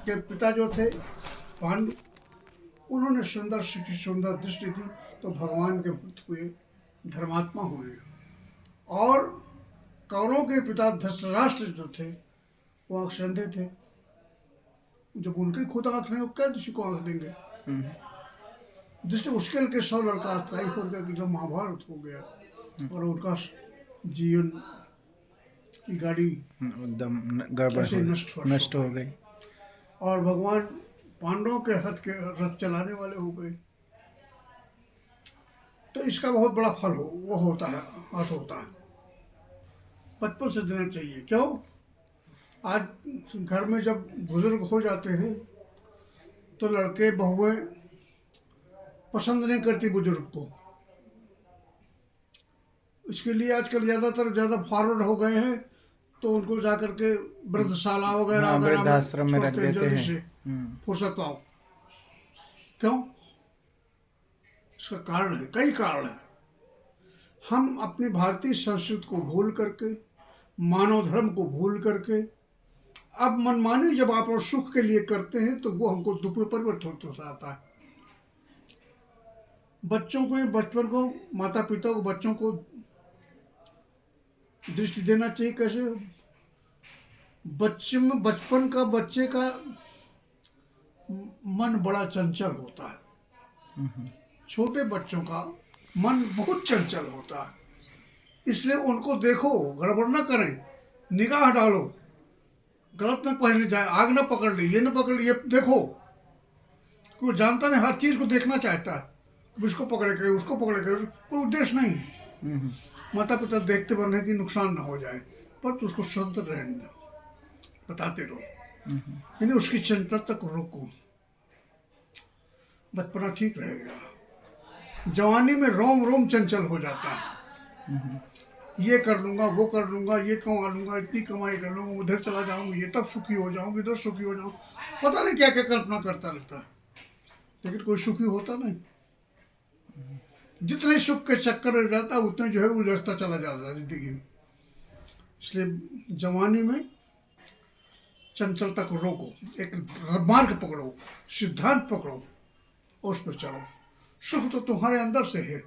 के पिता जो थे पांडु, उन्होंने सुंदर दृष्टि दी तो भगवान के भक्त हुए, धर्मात्मा हुए। और कौरवों के पिता धृतराष्ट्र जो थे वो आंख अंधे थे। जब उनकी खुद आंख नहीं, वो क्या किसी को आंख देंगे? दृष्टि मुश्किल के 100 लड़का अस्थायी हो गया कि जब महाभारत हो गया और उनका जीवन की गाड़ी एकदम गड़बड़ नष्ट हो गई और भगवान पांडवों के रथ चलाने वाले हो गए। तो इसका बहुत बड़ा फल वो होता है, अर्थ होता है। बचपन से देना चाहिए। क्यों? आज घर में जब बुजुर्ग हो जाते हैं तो लड़के बहुएं पसंद नहीं करती बुजुर्ग को। इसके लिए आजकल ज़्यादा फॉरवर्ड हो गए हैं, तो उनको जाकर के वृद्धशाला वगैरह वृद्धाश्रम में रख देते हैं। फुर्सत पाओ। क्यों? इसका कारण है, कई कारण है। हम अपनी भारतीय संस्कृति को भूल करके, मानव धर्म को भूल करके अब मनमानी जब आप और सुख के लिए करते हैं तो वो हमको दुख में परिवर्तित हो जाता है। बच्चों को बचपन को, माता पिता को बच्चों को दृष्टि देना चाहिए। कैसे? बचपन का बच्चे का मन बड़ा चंचल होता है। छोटे बच्चों का मन बहुत चंचल होता है, इसलिए उनको देखो, गड़बड़ ना करें, निगाह डालो, गलत न पहने जाए, आग न पकड़ ले, ये न पकड़ ले, ये देखो। कोई जानता नहीं, हर चीज को देखना चाहता है, इसको पकड़ेगा, उसको पकड़ेगा, कोई उद्देश्य नहीं। माता पिता देखते बनने की नुकसान ना हो जाए, पर तो उसको शुद्ध रहने दो, बताते रहो, यानी उसकी चंचलता को रोको। बचपना ठीक रहेगा। जवानी में रोम रोम चंचल हो जाता है। ये कर लूंगा, वो कर लूंगा, ये कमा लूंगा, इतनी कमाई कर लूंगा, उधर चला जाऊंगा, ये तब सुखी हो जाऊंगा, इधर सुखी हो जाऊंगा, पता नहीं क्या क्या कल्पना करता रहता है, लेकिन कोई सुखी होता नहीं। जितने सुख के चक्कर में जाता है उतने जो है उलझता चला जाता है जिंदगी में। इसलिए जवानी में चंचलता को रोको, एक मार्ग पकड़ो, सिद्धांत पकड़ो और उस पर चलो। सुख तो तुम्हारे अंदर से है,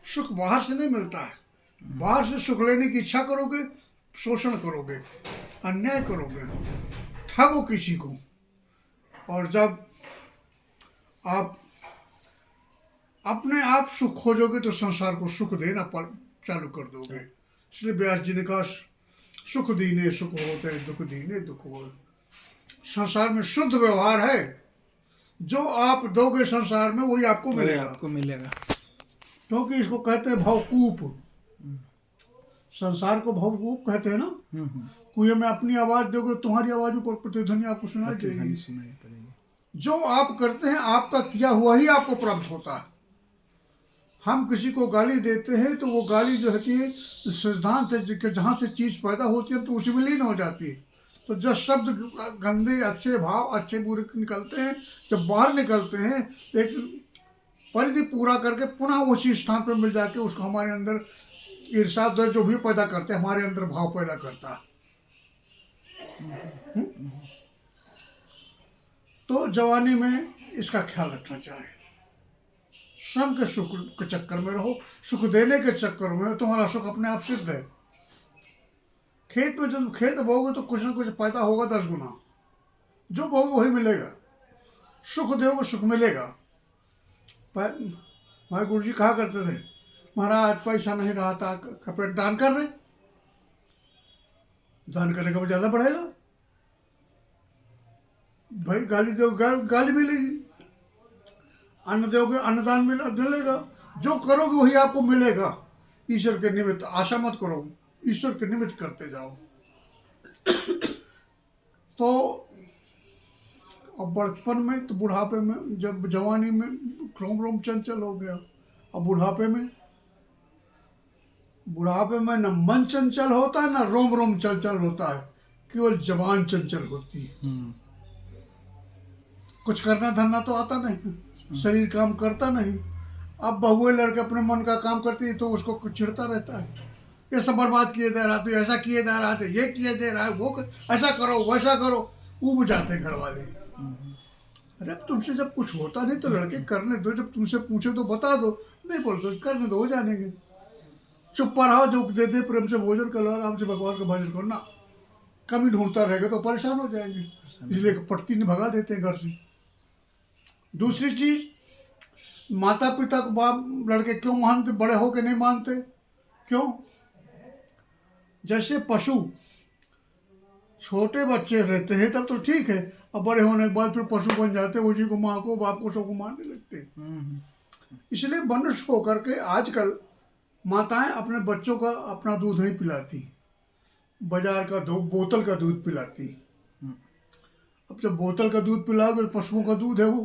सुख बाहर से नहीं मिलता है। बाहर से सुख लेने की इच्छा करोगे, शोषण करोगे, अन्याय करोगे, ठगो किसी को, और जब आप अपने आप सुख खोजोगे तो संसार को सुख देना चालू कर दोगे। इसलिए व्यास जी ने कहा, सुख दीने सुख होते, दुख दीने दुख हो। संसार में शुद्ध व्यवहार है, जो आप दोगे संसार में वही आपको मिलेगा। क्योंकि इसको कहते हैं भावकूप। संसार को भावकूप कहते हैं ना। कुएं में अपनी आवाज दोगे, तुम्हारी आवाज ऊपर प्रतिध्वनि आपको सुनाई देगी। जो आप करते हैं, आपका किया हुआ ही आपको प्राप्त होता है। हम किसी को गाली देते हैं तो वो गाली जो है सिद्धांत है, जहाँ से चीज पैदा होती है तो उसी में लीन हो जाती है। तो जब शब्द गंदे अच्छे भाव अच्छे बुरे निकलते हैं, जब बाहर निकलते हैं, एक परिधि पूरा करके पुनः उसी स्थान पर मिल जाके उसको हमारे अंदर ईर्षा जो भी पैदा करते हैं, हमारे अंदर भाव पैदा करता है। तो जवानी में इसका ख्याल रखना चाहिए। श्रम के सुख के चक्कर में रहो, सुख देने के चक्कर में तुम्हारा सुख अपने आप सिद्ध है। खेत में जब खेत बोओगे तो कुछ ना कुछ पैदा होगा 10 गुना। जो बोओगे वही मिलेगा। सुख दोगे सुख मिलेगा। हमारे गुरु जी कहा करते थे, महाराज पैसा नहीं रहा था, कपेट दान कर रहे, दान करने का ज्यादा बढ़ेगा। भाई गाली दोगे गाली मिलेगी, अन्न दोगे अन्नदान मिलेगा। जो करोगे वही आपको मिलेगा। ईश्वर के निमित्त आशा मत करो, ईश्वर के निमित्त करते जाओ। तो अब बचपन में तो बुढ़ापे में, जब जवानी में रोम रोम चंचल हो गया, अब बुढ़ापे में न मन चंचल होता है, न रोम रोम चंचल होता है, केवल जबान चंचल होती है। कुछ करना धरना तो आता नहीं, शरीर काम करता नहीं। अब बहुए लड़के अपने मन का काम करती है तो उसको चिढ़ता रहता है, ये सब बर्बाद किए दे रहा, तो ऐसा किए दे रहा, तो ये किए दे रहा है, वो ऐसा करो वैसा करो। ऊब जाते घर वाले। अरे अब तुमसे जब कुछ होता नहीं तो लड़के करने दो, जब तुमसे पूछे तो बता दो, नहीं बोल तो करने दो, हो जानेंगे। चुप पर रहो, जो दे दे प्रेम से भोजन करो, आराम से भगवान का भजन करो ना। कमी ढूंढता रहेगा तो परेशान हो जाएंगे, इसलिए पट्टी ने भगा देते हैं घर से। दूसरी चीज, माता पिता को बाप लड़के क्यों मानते, बड़े होके नहीं मानते, क्यों? जैसे पशु छोटे बच्चे रहते हैं तब तो ठीक है, अब बड़े होने के बाद फिर पशु बन जाते हैं, उसी को माँ को बाप को सबको मारने लगते हैं। इसलिए मनुष्य को करके आजकल माताएं अपने बच्चों का अपना दूध नहीं पिलाती, बाजार का दूध, बोतल का दूध पिलाती। अब जब बोतल का दूध पिलाओगे, पशुओं का दूध है वो,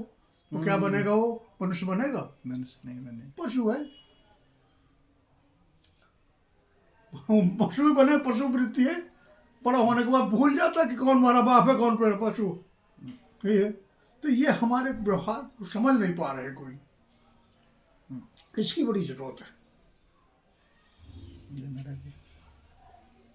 तो क्या बनेगा? वो मनुष्य बनेगा? मनुष्य नहीं बने, पशु है। पशु बने, पशु वृत्ति है। बड़ा होने के बाद भूल जाता है कि कौन हमारा बाप है, कौन मेरा पशु है। तो ये हमारे व्यवहार को समझ नहीं पा रहे कोई, इसकी बड़ी जरूरत है। जी महाराज जी।